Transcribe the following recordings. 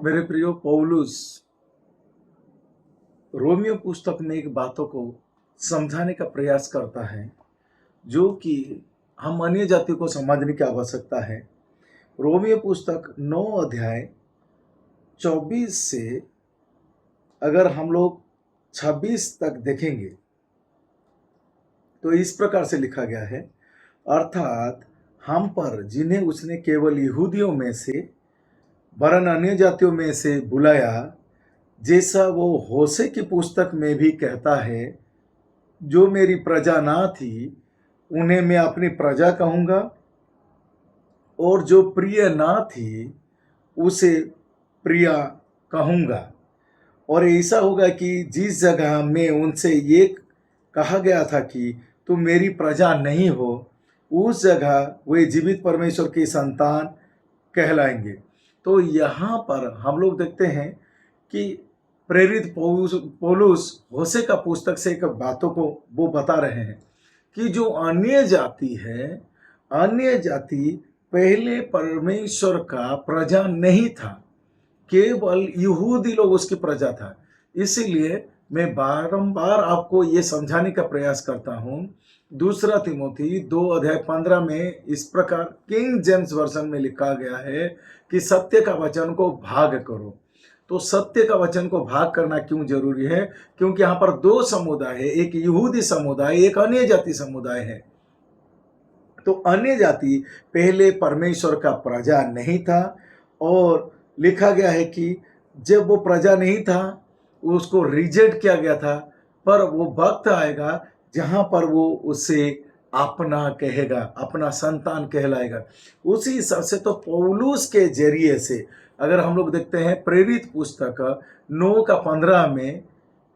मेरे प्रियो पौलुस रोमियो पुस्तक में एक बातों को समझाने का प्रयास करता है जो कि हम अन्य जाति को समझने की आवश्यकता है। रोमियो पुस्तक 9 अध्याय 24 से अगर हम लोग 26 तक देखेंगे तो इस प्रकार से लिखा गया है, अर्थात हम पर जिन्हें उसने केवल यहूदियों में से वरन अन्य जातियों में से बुलाया, जैसा वो होशे की पुस्तक में भी कहता है, जो मेरी प्रजा ना थी उन्हें मैं अपनी प्रजा कहूँगा, और जो प्रिय ना थी उसे प्रिया कहूँगा। और ऐसा होगा कि जिस जगह में उनसे ये कहा गया था कि तुम मेरी प्रजा नहीं हो, उस जगह वे जीवित परमेश्वर की संतान कहलाएंगे। तो यहाँ पर हम लोग देखते हैं कि प्रेरित पौलुस होशे का पुस्तक से एक बातों को वो बता रहे हैं कि जो अन्य जाति है, अन्य जाति पहले परमेश्वर का प्रजा नहीं था, केवल यहूदी लोग उसकी प्रजा था। इसीलिए मैं बारंबार आपको ये समझाने का प्रयास करता हूँ। दूसरा तिमोथी 2 अध्याय 15 में इस प्रकार किंग जेम्स वर्जन में लिखा गया है कि सत्य का वचन को भाग करो। तो सत्य का वचन को भाग करना क्यों जरूरी है? क्योंकि यहाँ पर दो समुदाय है, एक यहूदी समुदाय, एक अन्य जाति समुदाय है। तो अन्य जाति पहले परमेश्वर का प्रजा नहीं था, और लिखा गया है कि जब वो प्रजा नहीं था उसको रिजेक्ट किया गया था, पर वो वक्त आएगा जहां पर वो उसे अपना कहेगा, अपना संतान कहलाएगा। उसी हिसाब से तो पौलुस के जरिए से अगर हम लोग देखते हैं प्रेरित पुस्तक 9 का 15 में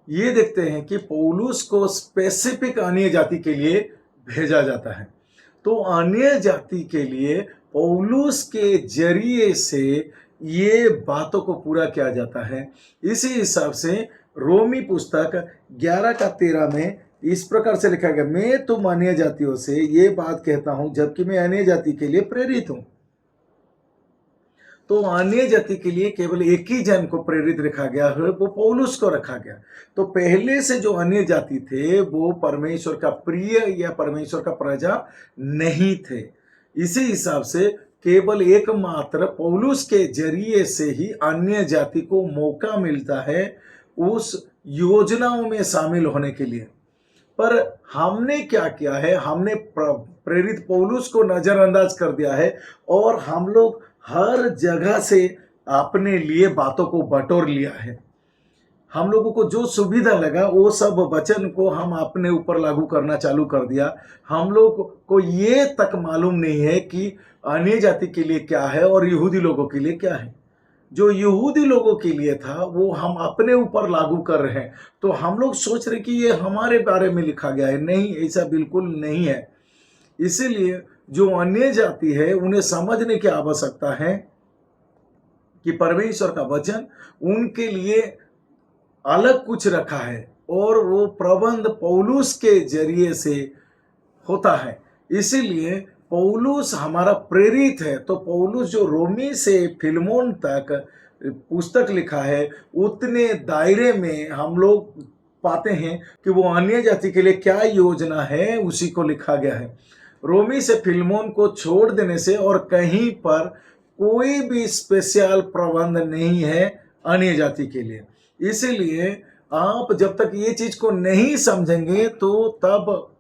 ये देखते हैं कि पौलुस को स्पेसिफिक अन्य जाति के लिए भेजा जाता है। तो अन्य जाति के लिए पौलुस के जरिए से ये बातों को पूरा किया जाता है। इसी हिसाब से रोमी पुस्तक 11 का 13 में इस प्रकार से लिखा गया, मैं तुम अन्य जातियों से ये बात कहता हूं जबकि मैं अन्य जाति के लिए प्रेरित हूं। तो अन्य जाति के लिए केवल एक ही जन को प्रेरित रखा गया है, वो पौलुस को रखा गया। तो पहले से जो अन्य जाति थे वो परमेश्वर का प्रिय या परमेश्वर का प्रजा नहीं थे। इसी हिसाब से केवल एकमात्र पौलुस के जरिए से ही अन्य जाति को मौका मिलता है उस योजनाओं में शामिल होने के लिए। पर हमने क्या किया है, हमने प्रेरित पौलुस को नजरअंदाज कर दिया है, और हम लोग हर जगह से अपने लिए बातों को बटोर लिया है। हम लोगों को जो सुविधा लगा वो सब वचन को हम अपने ऊपर लागू करना चालू कर दिया। हम लोग को ये तक मालूम नहीं है कि अन्य जाति के लिए क्या है और यहूदी लोगों के लिए क्या है। जो यहूदी लोगों के लिए था वो हम अपने ऊपर लागू कर रहे हैं। तो हम लोग सोच रहे कि ये हमारे बारे में लिखा गया है। नहीं, ऐसा बिल्कुल नहीं है। इसीलिए जो अन्य जाति है उन्हें समझने की आवश्यकता है कि परमेश्वर का वचन उनके लिए अलग कुछ रखा है, और वो प्रबंध पौलुस के जरिए से होता है। इसीलिए पौलुस हमारा प्रेरित है। तो पौलुस जो रोमी से फिलमोन तक पुस्तक लिखा है, उतने दायरे में हम लोग पाते हैं कि वो अन्य जाति के लिए क्या योजना है उसी को लिखा गया है। रोमी से फिलमोन को छोड़ देने से और कहीं पर कोई भी स्पेशल प्रबंध नहीं है अन्य जाति के लिए। इसीलिए आप जब तक ये चीज को नहीं समझेंगे तो तब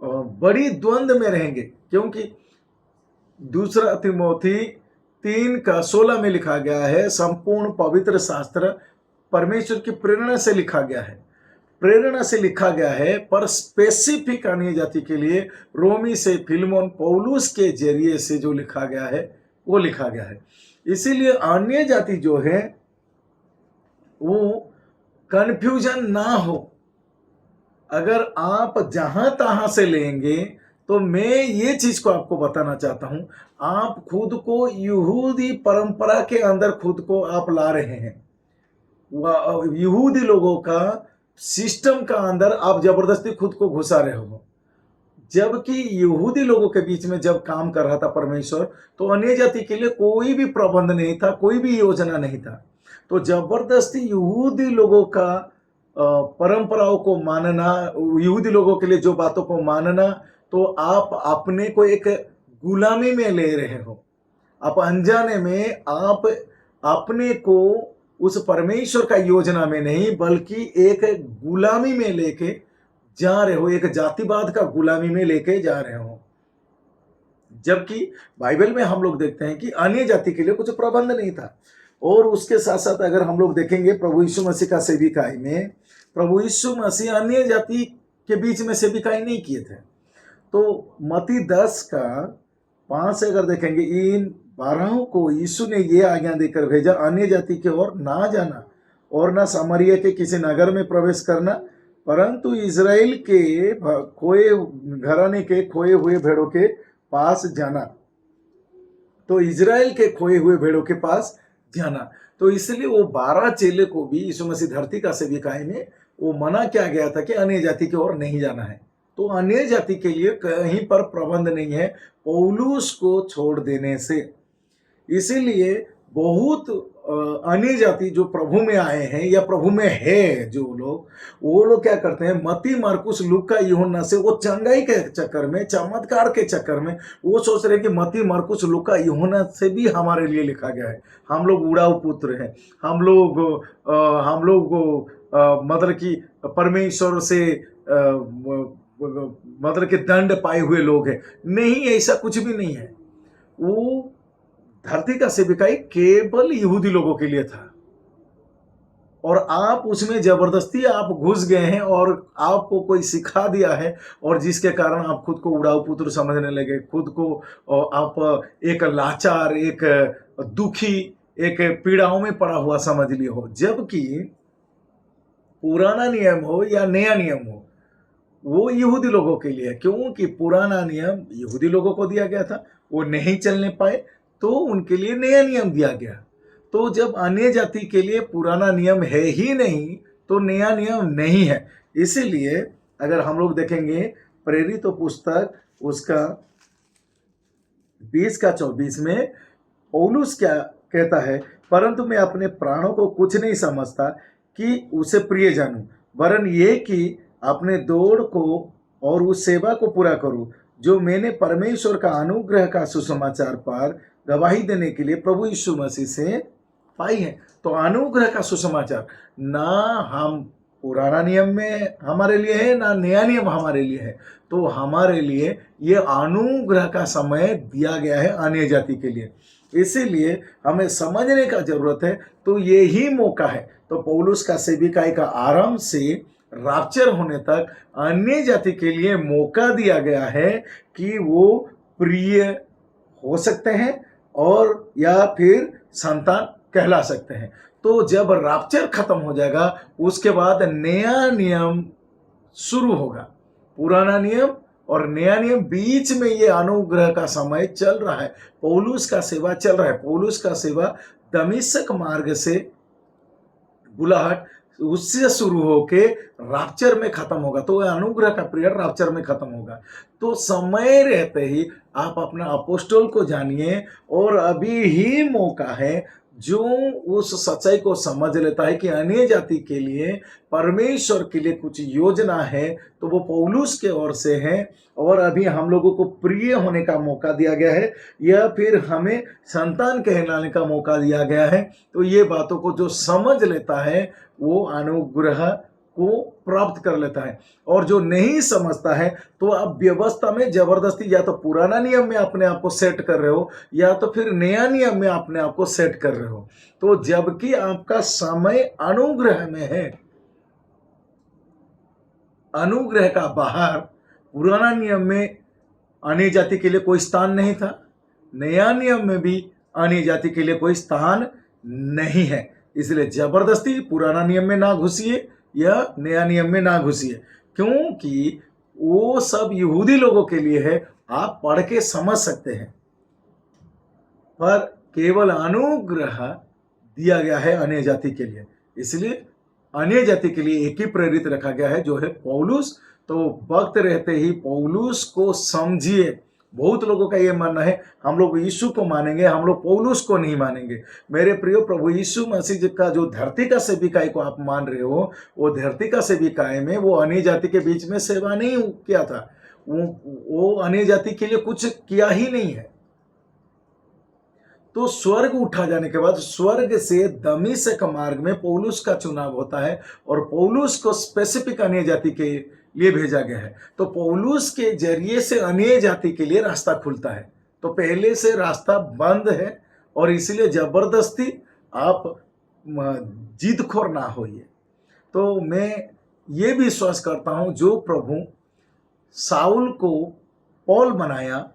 बड़ी द्वंद में रहेंगे। क्योंकि दूसरा तिमोथी 3 का 16 में लिखा गया है, संपूर्ण पवित्र शास्त्र परमेश्वर की प्रेरणा से लिखा गया है, प्रेरणा से लिखा गया है। पर स्पेसिफिक अन्य जाति के लिए रोमी से फिलमोन पौलुस के जरिए से जो लिखा गया है वो लिखा गया है। इसीलिए अन्य जाति जो है वो कंफ्यूजन ना हो। अगर आप जहां तहां से लेंगे तो मैं ये चीज को आपको बताना चाहता हूं, आप खुद को यहूदी परंपरा के अंदर खुद को आप ला रहे हैं। यहूदी लोगों का सिस्टम का अंदर आप जबरदस्ती खुद को घुसा रहे हो। जबकि यहूदी लोगों के बीच में जब काम कर रहा था परमेश्वर, तो अन्य जाति के लिए कोई भी प्रबंध नहीं था, कोई भी योजना नहीं था। तो जबरदस्ती यहूदी लोगों का परंपराओं को मानना, यहूदी लोगों के लिए जो बातों को मानना, तो आप अपने को एक गुलामी में ले रहे हो। आप अनजाने में आप अपने को उस परमेश्वर का योजना में नहीं, बल्कि एक गुलामी में लेके जा रहे हो, एक जातिवाद का गुलामी में लेके जा रहे हो। जबकि बाइबल में हम लोग देखते हैं कि अन्य जाति के लिए कुछ प्रबंध नहीं था। और उसके साथ साथ अगर हम लोग देखेंगे प्रभु यीशु मसीह का सेविकाई में, प्रभु यीशु मसीह अन्य जाति के बीच में सेविकाई नहीं किए थे। तो मत्ती 10 का 5 से अगर देखेंगे, इन 12 को यीशु ने ये आज्ञा देकर भेजा, अन्य जाति की ओर ना जाना और ना सामरिया के किसी नगर में प्रवेश करना, परंतु इज़राइल के खोए घराने के खोए हुए भेड़ों के पास जाना। तो इज़राइल के खोए हुए भेड़ों के पास जाना। तो इसलिए वो 12 चेले को भी यीशु मसीह धरती का सेविकाई में वो मना किया गया था कि अन्य जाति की ओर नहीं जाना है। तो अन्य जाति के लिए कहीं पर प्रबंध नहीं है पौलुस को छोड़ देने से। इसीलिए बहुत अन्य जाति जो प्रभु में आए हैं या प्रभु में है जो लोग, वो लोग क्या करते हैं, मत्ती मार्कुस लूका यूहन्ना से वो चंगाई के चक्कर में, चमत्कार के चक्कर में वो सोच रहे हैं कि मत्ती मार्कुस लूका यूहन्ना से भी हमारे लिए लिखा गया है, हम लोग उड़ाऊ पुत्र हैं, हम लोग मतलब कि परमेश्वर से मतलब कि दंड पाए हुए लोग हैं। नहीं, ऐसा कुछ भी नहीं है। वो धरती का सेविकाई केवल यहूदी लोगों के लिए था, और आप उसमें जबरदस्ती आप घुस गए हैं और आपको कोई सिखा दिया है, और जिसके कारण आप खुद को उड़ाऊ पुत्र समझने लगे, खुद को आप एक लाचार, एक दुखी, एक पीड़ाओं में पड़ा हुआ समझ लिए हो। जबकि पुराना नियम हो या नया नियम हो, वो यहूदी लोगों के लिए, क्योंकि पुराना नियम यहूदी लोगों को दिया गया था, वो नहीं चलने पाए तो उनके लिए नया नियम दिया गया। तो जब अन्य जाति के लिए पुराना नियम है ही नहीं, तो नया नियम नहीं है। इसीलिए अगर हम लोग देखेंगे प्रेरितों पुस्तक उसका 20 का 24 में पौलुस क्या कहता है, परंतु मैं अपने प्राणों को कुछ नहीं समझता कि उसे प्रिय जानूं, वरन ये कि अपने दौड़ को और उस सेवा को पूरा करूं जो मैंने परमेश्वर का अनुग्रह का सुसमाचार पर गवाही देने के लिए प्रभु यीशु मसीह से पाई है। तो अनुग्रह का सुसमाचार ना हम पुराना नियम में हमारे लिए है, ना नया नियम हमारे लिए है। तो हमारे लिए ये अनुग्रह का समय दिया गया है अन्य जाति के लिए। इसीलिए हमें समझने का जरूरत है। तो यही मौका है। तो पौलुस का सेविकाई का आरंभ से राप्चर होने तक अन्य जाति के लिए मौका दिया गया है कि वो प्रिय हो सकते हैं और या फिर संतान कहला सकते हैं। तो जब राप्चर खत्म हो जाएगा, उसके बाद नया नियम शुरू होगा। पुराना नियम और नया नियम बीच में ये अनुग्रह का समय चल रहा है। पौलुस का सेवा चल रहा है। पौलुस का सेवा दमिश्क मार्ग से बुलाहट उससे शुरू होके राप्चर में खत्म होगा। तो अनुग्रह का पीरियड राप्चर में खत्म होगा। तो समय रहते ही आप अपना अपोस्टल को जानिए, और अभी ही मौका है। जो उस सच्चाई को समझ लेता है कि अन्य जाति के लिए परमेश्वर के लिए कुछ योजना है, तो वो पौलुस के ओर से है। और अभी हम लोगों को प्रिय होने का मौका दिया गया है, या फिर हमें संतान कहलाने का मौका दिया गया है। तो ये बातों को जो समझ लेता है वो अनुग्रह को प्राप्त कर लेता है। और जो नहीं समझता है, तो आप व्यवस्था में जबरदस्ती या तो पुराना नियम में अपने आप को सेट कर रहे हो, या तो फिर नया नियम में अपने आप को सेट कर रहे हो। तो जबकि आपका समय अनुग्रह में है, अनुग्रह का बाहर पुराना नियम में अन्य जाति के लिए कोई स्थान नहीं था, नया नियम में भी अन्य जाति के लिए कोई स्थान नहीं है। इसलिए जबरदस्ती पुराना नियम में ना घुसिए या नया नियम में ना घुसिए, क्योंकि वो सब यहूदी लोगों के लिए है। आप पढ़ के समझ सकते हैं, पर केवल अनुग्रह दिया गया है अन्य जाति के लिए। इसलिए अन्य जाति के लिए एक ही प्रेरित रखा गया है, जो है पौलुस। तो वक्त रहते ही पौलुस को समझिए। बहुत लोगों का ये मानना है हम लोग यीशु को मानेंगे, हम लोग पौलुस को नहीं मानेंगे। मेरे प्रिय, प्रभु यीशु मसीह का जो धरती का सेविकाई को आप मान रहे हो, वो धरती का सेविकाई में वो अन्य जाति के बीच में सेवा नहीं किया था। वो अन्य जाति के लिए कुछ किया ही नहीं है। तो स्वर्ग उठा जाने के बाद स्वर्ग से दमिश्क मार्ग में पौलुस का चुनाव होता है और पौलुस को स्पेसिफिक अन्य जाति के लिए भेजा गया है। तो पौलुस के जरिए से अन्य जाति के लिए रास्ता खुलता है। तो पहले से रास्ता बंद है और इसलिए जबरदस्ती आप जिदखोर ना होइए। तो मैं ये भी विश्वास करता हूं जो प्रभु साउल को पौल बनाया,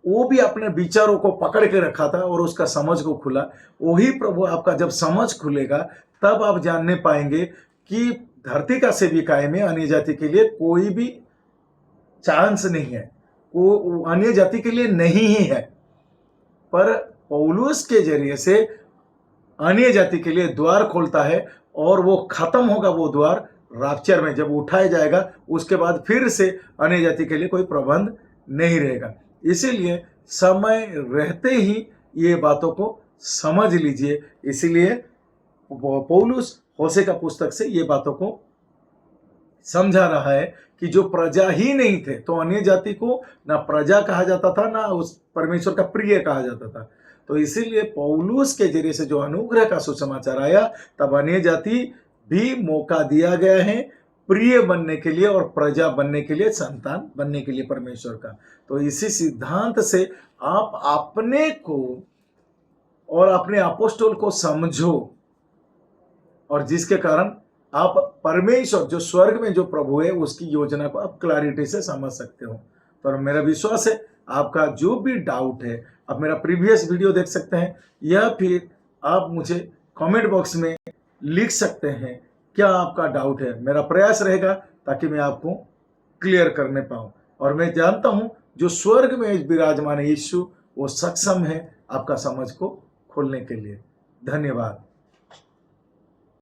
वो भी अपने विचारों को पकड़ के रखा था और उसका समझ को खुला। वही प्रभु आपका जब समझ खुलेगा तब आप जानने पाएंगे कि धरती का सेविकाई में अन्य जाति के लिए कोई भी चांस नहीं है, वो अन्य जाति के लिए नहीं ही है। पर पौलुस के जरिए से अन्य जाति के लिए द्वार खोलता है और वो खत्म होगा वो द्वार राप्चर में, जब उठाया जाएगा उसके बाद फिर से अन्य जाति के लिए कोई प्रबंध नहीं रहेगा। इसीलिए समय रहते ही ये बातों को समझ लीजिए। इसीलिए पौलुस होशे का पुस्तक से ये बातों को समझा रहा है कि जो प्रजा ही नहीं थे, तो अन्य जाति को ना प्रजा कहा जाता था ना उस परमेश्वर का प्रिय कहा जाता था। तो इसीलिए पौलुस के जरिए से जो अनुग्रह का सुसमाचार आया, तब अन्य जाति भी मौका दिया गया है प्रिय बनने के लिए और प्रजा बनने के लिए, संतान बनने के लिए परमेश्वर का। तो इसी सिद्धांत से आप अपने को और अपने अपोस्टल को समझो और जिसके कारण आप परमेश्वर जो स्वर्ग में जो प्रभु है उसकी योजना को आप क्लैरिटी से समझ सकते हो। तो मेरा विश्वास है आपका जो भी डाउट है आप मेरा प्रीवियस वीडियो देख सकते हैं या फिर आप मुझे कमेंट बॉक्स में लिख सकते हैं क्या आपका डाउट है। मेरा प्रयास रहेगा ताकि मैं आपको क्लियर करने पाऊँ। और मैं जानता हूँ जो स्वर्ग में विराजमान है यीशु, वो सक्षम है आपका समझ को खोलने के लिए। धन्यवाद।